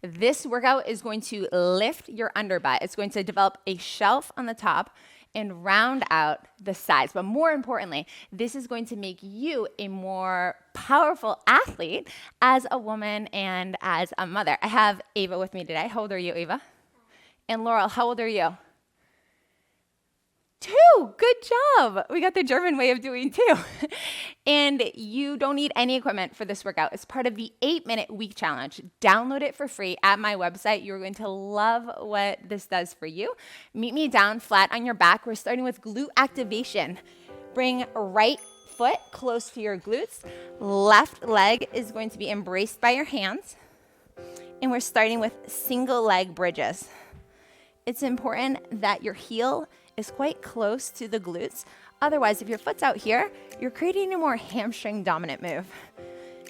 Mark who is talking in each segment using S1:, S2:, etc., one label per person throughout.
S1: This workout is going to lift your underbutt. It's going to develop a shelf on the top and round out the sides. But more importantly, this is going to make you a more powerful athlete as a woman and as a mother. I have Ava with me today. How old are you, Ava? And Laurel, how old are you? 2. Good job. We got the German way of doing 2. And you don't need any equipment for this workout. It's part of the 8-minute week challenge. Download it for free at my website. You're going to love what this does for you. Meet me down flat on your back. We're starting with glute activation. Bring right foot close to your glutes. Left leg is going to be embraced by your hands. And we're starting with single leg bridges. It's important that your heel is quite close to the glutes. Otherwise, if your foot's out here, you're creating a more hamstring dominant move.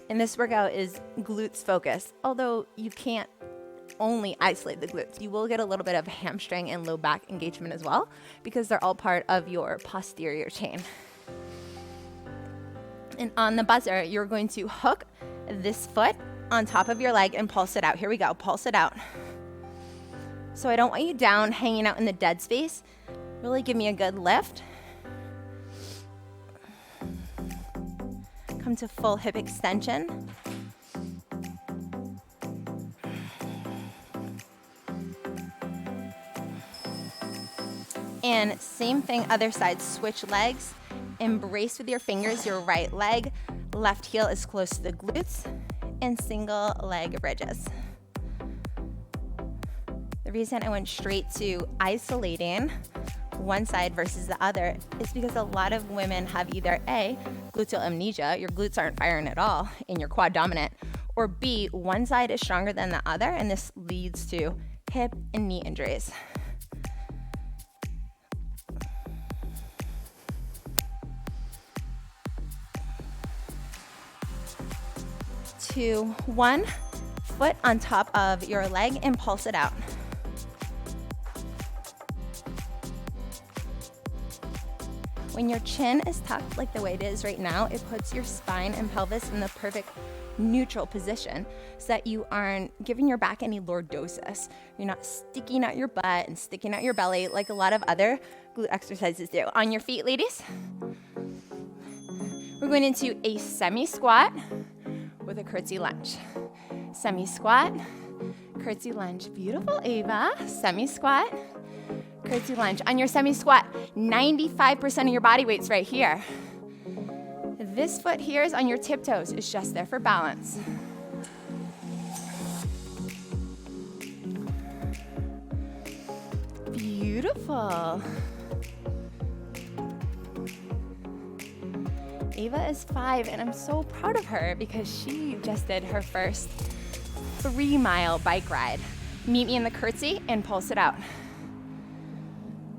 S1: And this workout is glutes focused, although you can't only isolate the glutes. You will get a little bit of hamstring and low back engagement as well, because they're all part of your posterior chain. And on the buzzer, you're going to hook this foot on top of your leg and pulse it out. Here we go, pulse it out. So I don't want you down, hanging out in the dead space. Really give me a good lift. Come to full hip extension. And same thing, other side, switch legs. Embrace with your fingers your right leg. Left heel is close to the glutes. And single leg bridges. The reason I went straight to isolating one side versus the other is because a lot of women have either A, gluteal amnesia, your glutes aren't firing at all and you're quad dominant, or B, one side is stronger than the other and this leads to hip and knee injuries. To 1 foot on top of your leg and pulse it out. When your chin is tucked like the way it is right now, it puts your spine and pelvis in the perfect neutral position so that you aren't giving your back any lordosis. You're not sticking out your butt and sticking out your belly like a lot of other glute exercises do. On your feet, ladies. We're going into a semi-squat with a curtsy lunge. Semi-squat, curtsy lunge. Beautiful, Ava. Semi-squat, curtsy lunge. On your semi-squat, 95% of your body weight's right here. This foot here is on your tiptoes. It's just there for balance. Beautiful. Ava is 5, and I'm so proud of her because she just did her first 3-mile bike ride. Meet me in the curtsy and pulse it out.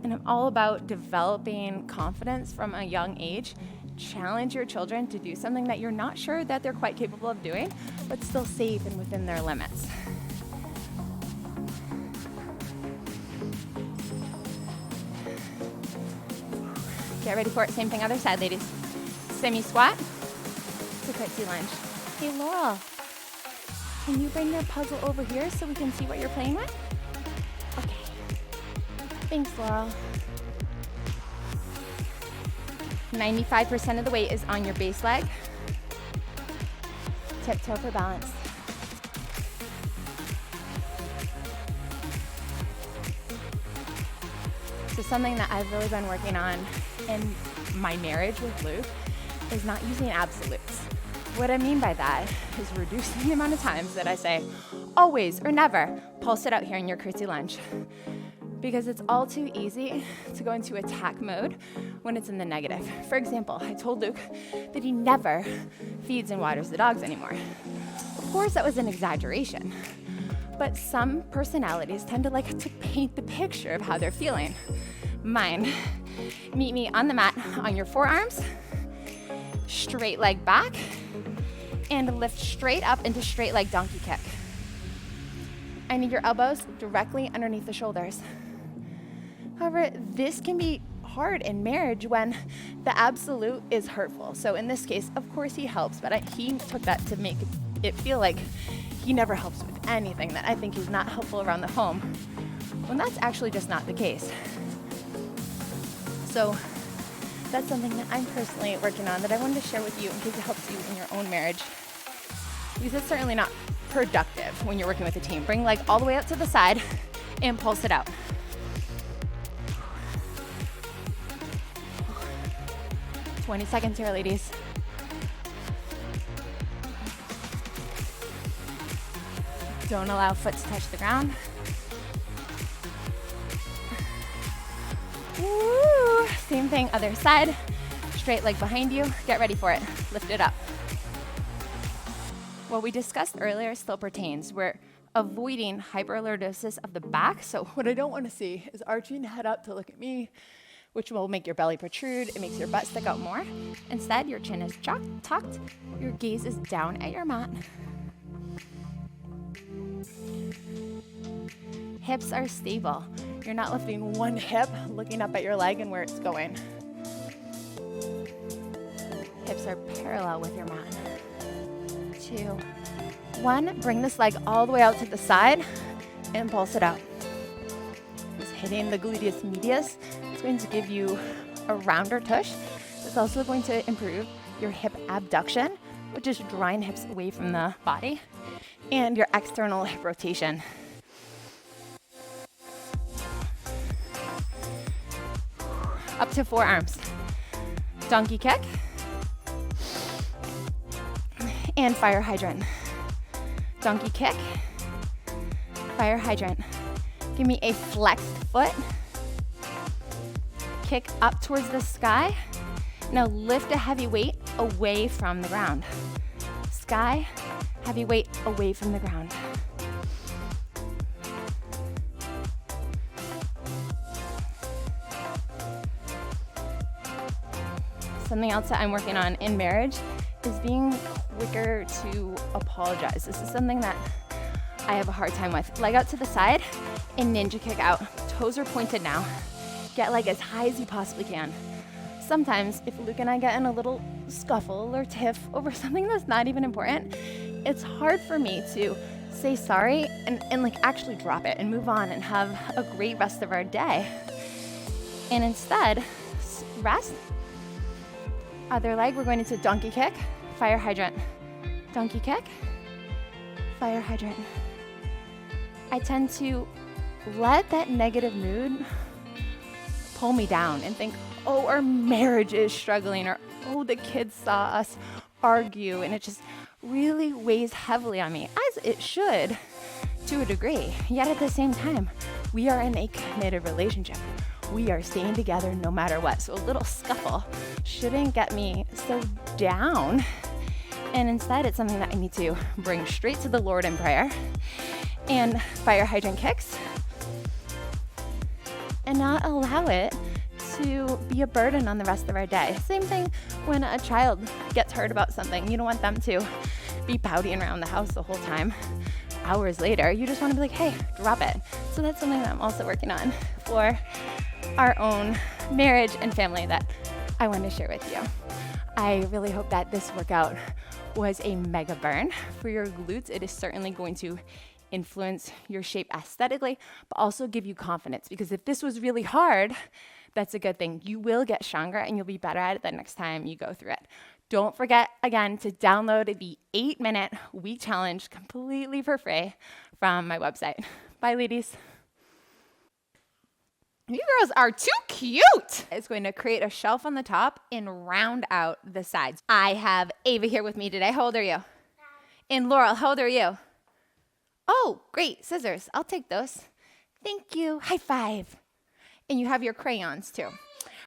S1: And I'm all about developing confidence from a young age. Challenge your children to do something that you're not sure that they're quite capable of doing, but still safe and within their limits. Get ready for it. Same thing, other side, ladies. Semi-squat to curtsy lunge. Hey, Laurel, can you bring your puzzle over here so we can see what you're playing with? Okay. Thanks, Laurel. 95% of the weight is on your base leg. Tiptoe for balance. So something that I've really been working on in my marriage with Luke is not using absolutes. What I mean by that is reducing the amount of times that I say always or never pulse it out here in your curtsy lunge. Because it's all too easy to go into attack mode when it's in the negative. For example, I told Luke that he never feeds and waters the dogs anymore. Of course, that was an exaggeration. But some personalities tend to like to paint the picture of how they're feeling. Mine. Meet me on the mat on your forearms, straight leg back, and lift straight up into straight leg donkey kick. I need your elbows directly underneath the shoulders. However, this can be hard in marriage when the absolute is hurtful. So in this case, of course he helps, but he took that to make it feel like he never helps with anything, that I think is not helpful around the home, when that's actually just not the case. So that's something that I'm personally working on that I wanted to share with you in case it helps you in your own marriage. Because it's certainly not productive when you're working with a team. Bring leg all the way out to the side and pulse it out. "20 seconds here, ladies. Don't allow foot to touch the ground. Woo. Same thing, other side. Straight leg behind you. Get ready for it. Lift it up. What we discussed earlier still pertains. We're avoiding hyperlordosis of the back. So what I don't want to see is arching head up to look at me, which will make your belly protrude. It makes your butt stick out more. Instead, your chin is tucked. Your gaze is down at your mat. Hips are stable. You're not lifting one hip, looking up at your leg and where it's going. Hips are parallel with your mat. 2, 1. Bring this leg all the way out to the side and pulse it out. Just hitting the gluteus medius. It's going to give you a rounder tush. It's also going to improve your hip abduction, which is drawing hips away from the body, and your external hip rotation. Up to forearms. Donkey kick. And fire hydrant. Donkey kick. Fire hydrant. Give me a flexed foot. Kick up towards the sky. Now lift a heavy weight away from the ground. Sky, heavy weight away from the ground. Something else that I'm working on in marriage is being quicker to apologize. This is something that I have a hard time with. Leg out to the side and ninja kick out. Toes are pointed now. Get leg as high as you possibly can. Sometimes if Luke and I get in a little scuffle or tiff over something that's not even important, it's hard for me to say sorry and like actually drop it and move on and have a great rest of our day. And instead, rest. Other leg, we're going into donkey kick, fire hydrant. Donkey kick, fire hydrant. I tend to let that negative mood pull me down and think, oh, our marriage is struggling, or oh, the kids saw us argue, and it just really weighs heavily on me, as it should to a degree. Yet at the same time, we are in a committed relationship. We are staying together no matter what. So a little scuffle shouldn't get me so down. And instead, it's something that I need to bring straight to the Lord in prayer and fire hydrant kicks and not allow it to be a burden on the rest of our day. Same thing when a child gets hurt about something. You don't want them to be pouting around the house the whole time. Hours later, you just want to be like, hey, drop it. So that's something that I'm also working on for our own marriage and family that I want to share with you. I really hope that this workout was a mega burn for your glutes. It is certainly going to influence your shape aesthetically, but also give you confidence, because if this was really hard, that's a good thing. You will get stronger and you'll be better at it the next time you go through it. Don't forget, again, to download the 8-minute week challenge completely for free from my website. Bye, ladies. You girls are too cute. It's going to create a shelf on the top and round out the sides. I have Ava here with me today. How old are you? 5. And Laurel, how old are you? Oh, great. Scissors. I'll take those. Thank you. High five. And you have your crayons too.